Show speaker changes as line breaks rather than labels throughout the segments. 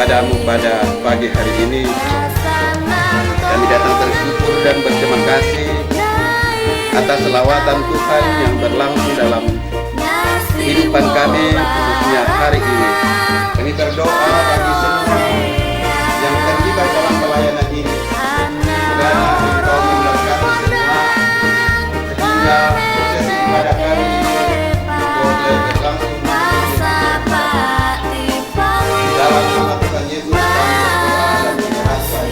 kepadamu pada pagi hari ini. Kami datang bersyukur dan berterima kasih atas selawatan Tuhan yang berlangsung dalam kehidupan kami, khususnya hari ini. Kami berdoa bagi semua yang terlibat dalam pelayanan ini. Semoga Engkau memberkati semua, sehingga prosesi ibadah kami boleh berlangsung dalam nama Tuhan Yesus. Kami berdoa dan menyerahkan.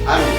Amin.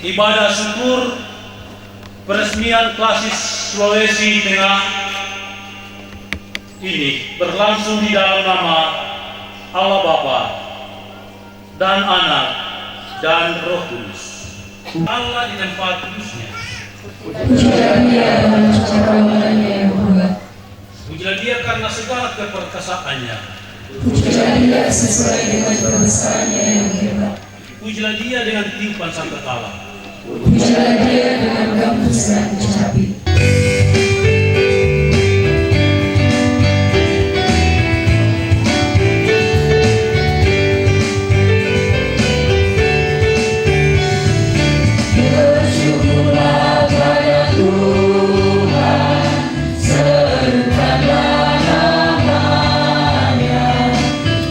Ibadah syukur peresmian Klasis Sulawesi Tengah ini berlangsung di dalam nama Allah Bapa dan Anak dan Roh Kudus. Allah di tempat kudusnya.
Pujilah Dia dalam cakrawalanya yang kuat.
Pujilah Dia karena segala keperkasaannya.
Pujilah Dia sesuai dengan perbesarannya yang hebat.
Pujilah Dia dengan tiupan sangkakala.
Pujilah Dia dengan gambus dan kecapi. Bersyukurlah pada Tuhan, serukanlah namanya,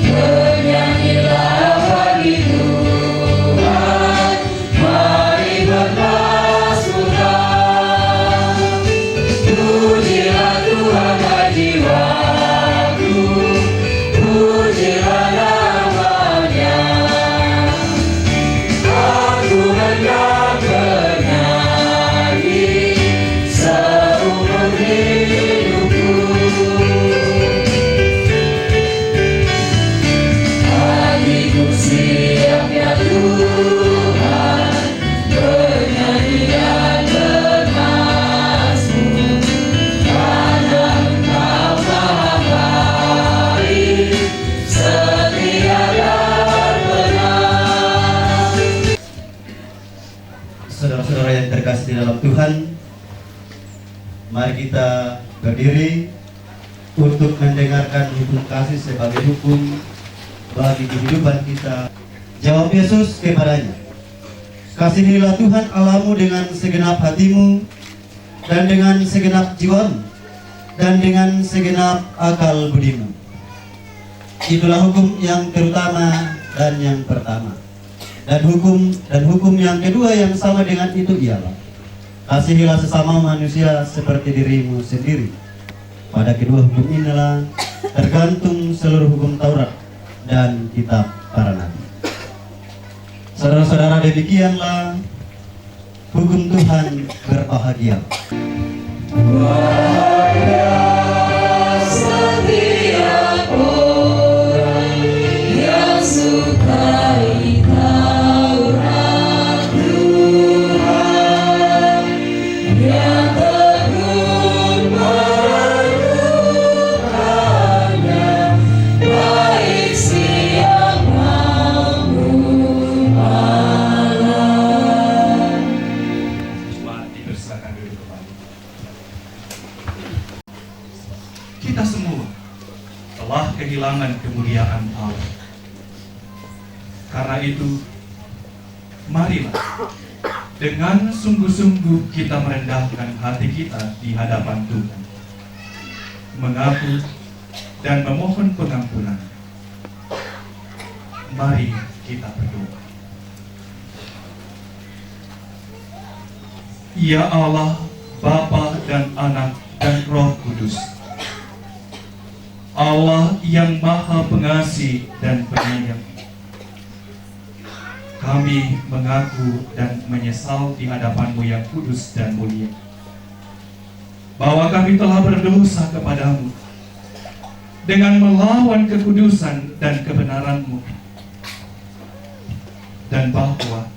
bernyanyilah bagi Tuhan, mari berpasrah. Pujilah Tuhan hai jiwaku, pujilah namanya. Aku hendak bernyanyi seumur hidupku. Hatiku siap ya Tuhan, bernyanyi dan bermazmur, karena Engkau Maha baik, setia dan benar.
Saudara-saudara yang terkasih di dalam Tuhan, mari kita berdiri untuk mendengarkan hukum kasih sebagai hukum bagi kehidupan kita. Jawab Yesus kepadanya, kasihilah Tuhan Allahmu dengan segenap hatimu, dan dengan segenap jiwamu, dan dengan segenap akal budimu. Itulah hukum yang terutama dan yang pertama. Dan hukum yang kedua yang sama dengan itu ialah, kasihilah sesama manusia seperti dirimu sendiri. Pada kedua hukum inilah tergantung seluruh hukum Taurat dan kitab para nabi. Saudara-saudara, demikianlah hukum Tuhan. Berbahagia.
Setiap orang yang sukai Taurat Tuhan, yang tekun melakukannya, baik siang maupun malam.
Marilah dengan sungguh-sungguh kita merendahkan hati kita di hadapan Tuhan, mengaku dan memohon pengampunan. Mari kita berdoa. Ya Allah, Bapa dan Anak dan Roh Kudus, Allah yang Maha Pengasih dan Penyayang, kami mengaku dan menyesal di hadapan-Mu yang kudus dan mulia, bahwa kami telah berdosa kepadamu dengan melawan kekudusan dan kebenaran-Mu, dan bahwa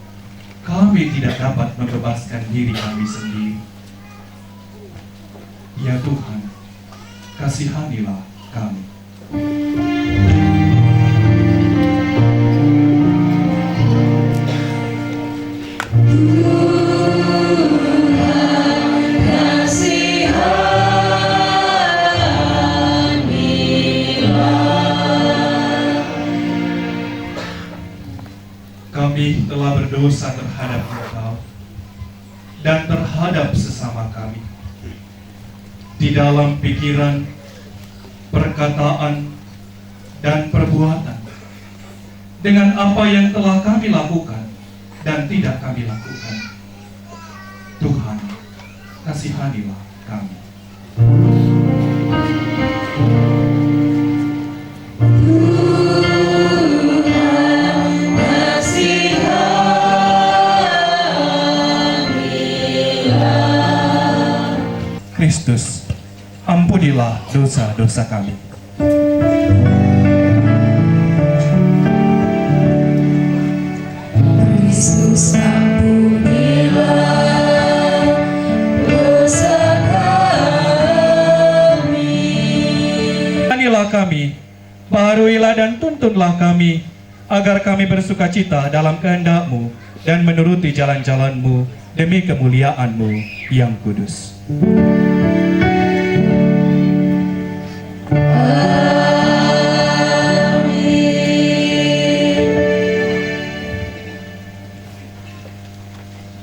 kami tidak dapat membebaskan diri kami sendiri. Ya Tuhan, kasihanilah kami. Kami telah berdosa terhadap Engkau dan terhadap sesama kami, di dalam pikiran, perkataan, dan perbuatan, dengan apa yang telah kami lakukan dan tidak kami lakukan. Tuhan, kasihanilah kami. Kristus, ampunilah dosa-dosa kami.
Kristus, ampunilah dosa kami.
Ampunilah kami, baharuilah dan tuntunlah kami, agar kami bersukacita dalam kehendak-Mu dan menuruti jalan-jalan-Mu demi kemuliaan-Mu yang kudus.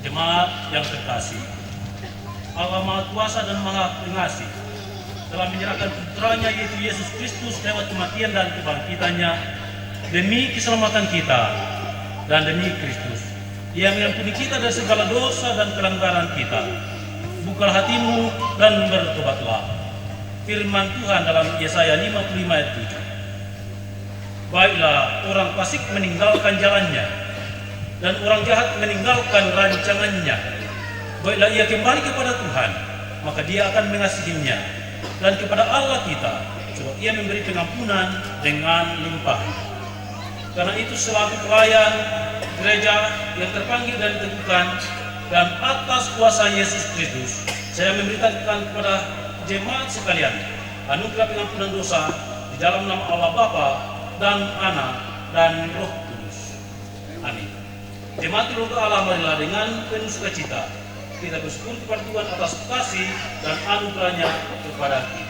Jemaat yang terkasih, Allah Maha Kuasa dan Maha Pengasih telah menyerahkan putranya yaitu Yesus Kristus lewat kematian dan kebangkitannya demi keselamatan kita dan demi Kristus. Ia mengampuni kita dari segala dosa dan pelanggaran kita. Bukalah hatimu dan bertobatlah. Firman Tuhan dalam Yesaya 55 ayat 7. Baiklah, orang fasik meninggalkan jalannya dan orang jahat meninggalkan rancangannya. Baiklah ia kembali kepada Tuhan, maka Dia akan mengasihinya, dan kepada Allah kita, sebab Ia memberi pengampunan dengan limpah. Karena itu selaku pelayan gereja yang terpanggil dan diteguhkan dan atas kuasa Yesus Kristus, saya memberitakan kepada jemaat sekalian anugerah pengampunan dosa di dalam nama Allah Bapa dan Anak dan Roh Kudus. Amin. Jemaat Roh Allah, marilah dengan penuh sukacita kita bersyukur kepada Tuhan atas kasih dan anugerahnya kepada kita.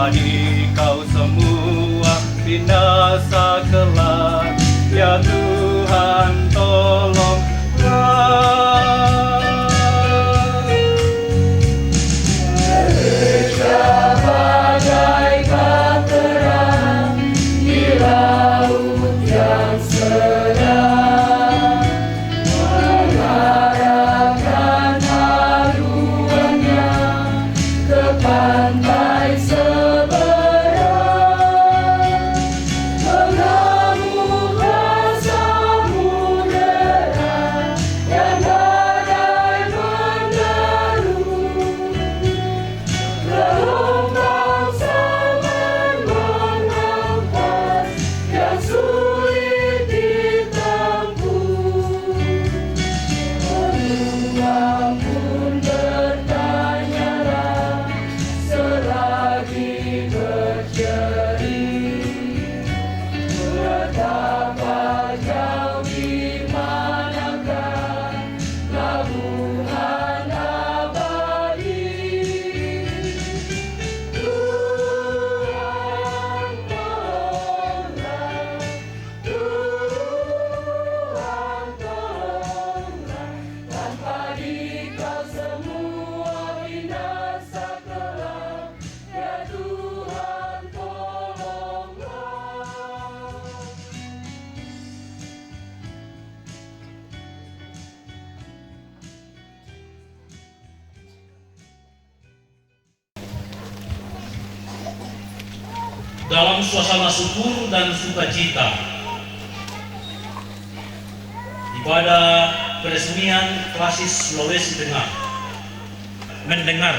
pagi kau semua binasa kelak. Ya Tuhan tolonglah.
Bagaikan terang di laut yang sedang, mengarahkan haluannya ke pantai seberang, mengamukkan samudera yang badai menderu. Gelombang sangat menghempas yang sulit ditempuh. Benua pun bertanyalah selagi berjeri, betapa jauh di manakah pelabuhan abadi. Tuhan tolonglah, Tuhan tolonglah, tanpa Dikau semua binasa kelak. Ya Tuhan tolonglah.
Dalam suasana syukur dan sukacita, ibadah peresmian Klasis Sulawesi Tengah mendengar,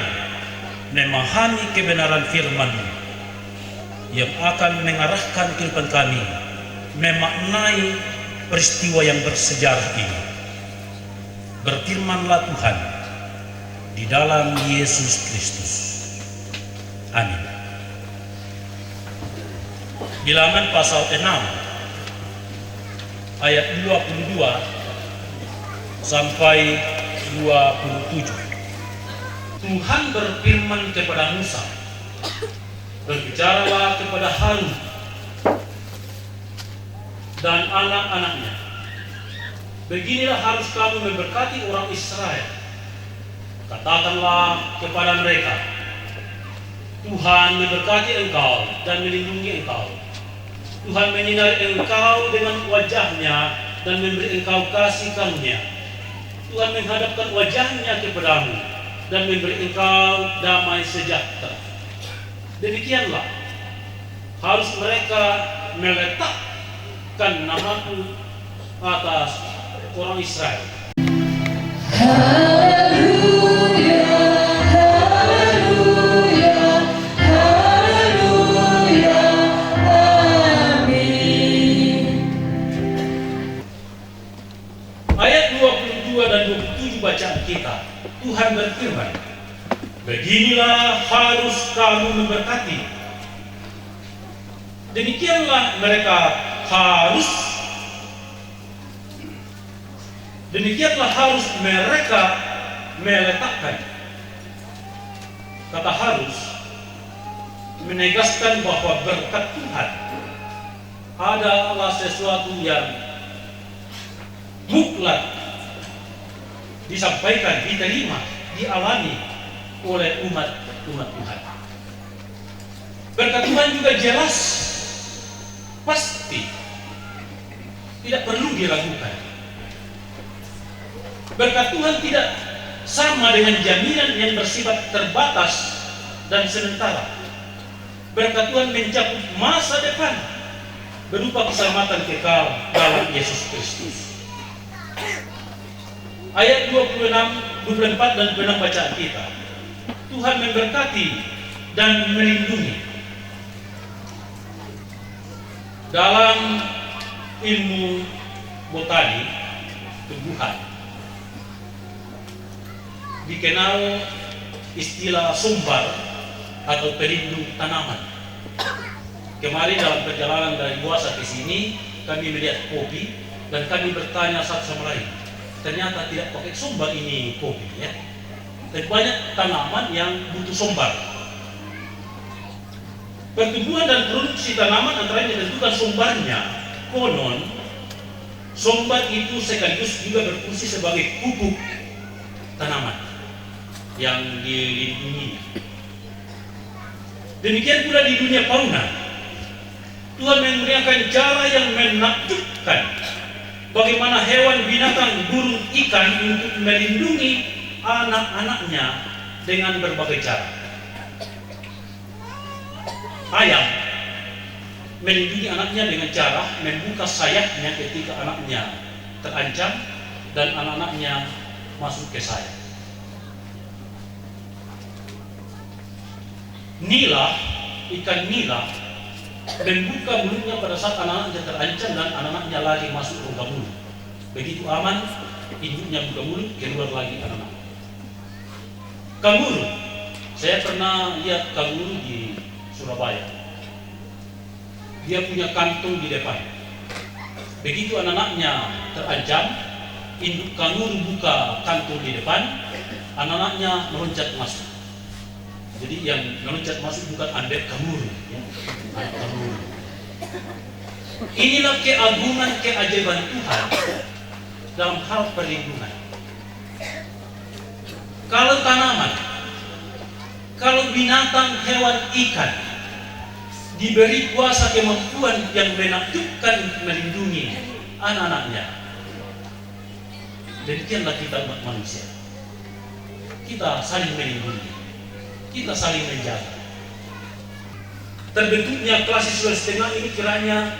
memahami kebenaran firman yang akan mengarahkan kehidupan kami, memaknai peristiwa yang bersejarah ini. Berfirmanlah Tuhan di dalam Yesus Kristus. Amin. Bilangan pasal 6 ayat 22 sampai 27. Tuhan berfirman kepada Musa, berbicaralah kepada Harun dan anak-anaknya. Beginilah harus kamu memberkati orang Israel. Katakanlah kepada mereka, Tuhan memberkati engkau dan melindungi engkau. Tuhan menyinari engkau dengan wajahnya dan memberi engkau kasih karunia. Tuhan menghadapkan wajahnya kepadamu dan memberi engkau damai sejahtera. Demikianlah harus mereka meletakkan namaku atas orang Israel.
Haleluya, haleluya, haleluya, amin.
Ayat 22 dan 27 bacaan kita, Tuhan berfirman, beginilah harus kamu memberkati. Demikianlah mereka harus mereka meletakkan. Kata harus menegaskan bahwa berkat Tuhan adalah sesuatu yang mutlak, disampaikan, diterima, dialami oleh umat Tuhan. Berkat Tuhan juga jelas, pasti, tidak perlu diragukan. Berkat Tuhan tidak sama dengan jaminan yang bersifat terbatas dan sementara. Berkat Tuhan mencakup masa depan berupa keselamatan kekal dalam Yesus Kristus. Ayat 26, 24 dan 26 bacaan kita, Tuhan memberkati dan melindungi. Dalam ilmu botani tumbuhan dikenal istilah sumbar atau pelindung tanaman. Kemarin dalam perjalanan dari Buasa ke sini, kami melihat kopi dan kami bertanya satu sama lain. Ternyata tidak pakai sumbar ini kopi, ya. Dan banyak tanaman yang butuh sumbar. Pertumbuhan dan produksi tanaman antara lain ditentukan sumbernya. Konon, sumber itu sekaligus juga berfungsi sebagai pupuk tanaman yang dilindungi. Demikian pula di dunia fauna. Tuhan memberikan cara yang menakjubkan bagaimana hewan, binatang, burung, ikan untuk melindungi anak-anaknya dengan berbagai cara. Ayam melindungi anaknya dengan cara membuka sayapnya ketika anaknya terancam dan anak-anaknya masuk ke sayap. Nila, ikan nila membuka mulutnya pada saat anak-anaknya terancam dan anak-anaknya lagi masuk rongga mulut. Begitu aman, induknya buka mulut, keluar lagi anak-anak. Kanguru, saya pernah lihat kanguru di Surabaya. Dia punya kantung di depan. Begitu anak-anaknya terancam, induk kanguru buka kantung di depan, anak-anaknya meloncat masuk. Jadi yang meloncat masuk bukan anak kanguru, ya. Anak kanguru. Inilah keagungan, keajaiban Tuhan dalam hal perlindungan. Kalau tanaman, kalau binatang, hewan, ikan diberi kuasa kemampuan yang menakjubkan untuk melindungi anak-anaknya, demikianlah kita umat manusia. Kita saling melindungi, kita saling menjaga. Terbentuknya klasis Sulawesi Tengah ini kiranya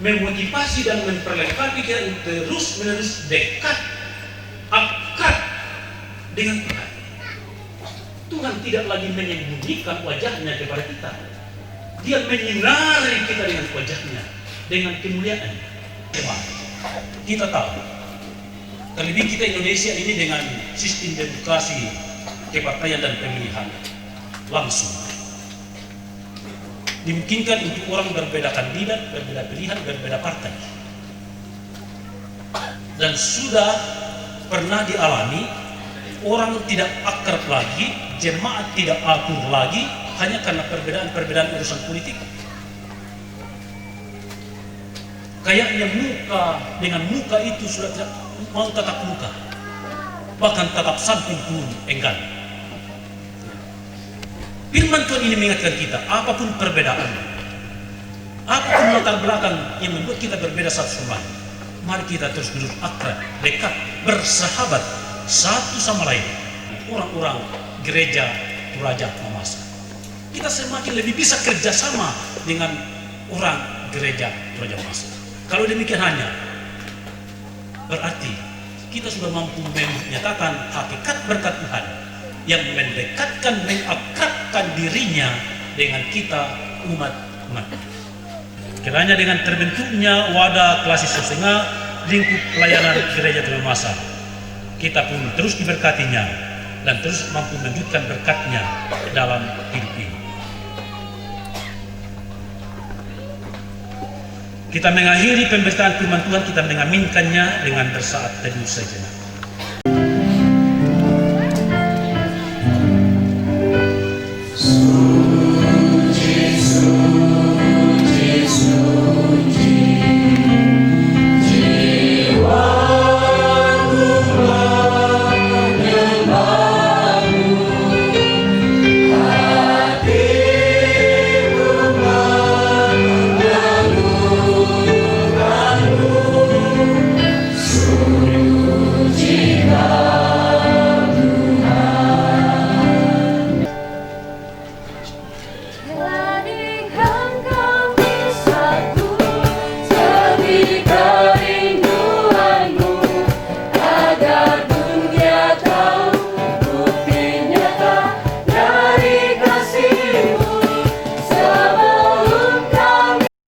memotivasi dan memperlengkapi kita untuk terus-menerus dekat, akrab dengan Tuhan. Tuhan tidak lagi menyembunyikan wajahnya kepada kita. Dia menyinari kita dengan wajahnya, dengan kemuliaan. Kita tahu, terlebih kita Indonesia ini dengan sistem demokrasi, kepartaian dan pemilihan langsung, dimungkinkan untuk orang berbeda kandidat, berbeda pilihan, berbeda partai. Dan sudah pernah dialami, orang tidak akrab lagi, jemaat tidak akur lagi, hanya karena perbedaan urusan politik. Kayaknya muka dengan muka itu sudah tidak mau tatap muka, bahkan tatap samping pun enggan. Firman Tuhan ini mengingatkan kita, apapun perbedaan, apapun latar belakang yang membuat kita berbeda satu sama lain, mari kita terus duduk akrab, dekat, bersahabat satu sama lain. Orang-orang gereja Raja Mamasa, kita semakin lebih bisa kerjasama dengan orang gereja Raja Mamasa. Kalau demikian hanya berarti kita sudah mampu menyatakan hakikat berkat Tuhan yang mendekatkan, mengakrabkan dirinya dengan kita umat-umat. Kiranya dengan terbentuknya wadah klasis Sulawesi Tengah, lingkup pelayanan gereja Tuhan Masa, kita pun terus diberkatinya dan terus mampu melanjutkan berkatnya dalam hidup ini. Kita mengakhiri pemberitaan firman Tuhan, kita mengaminkannya dengan bersaat teduh sejenak.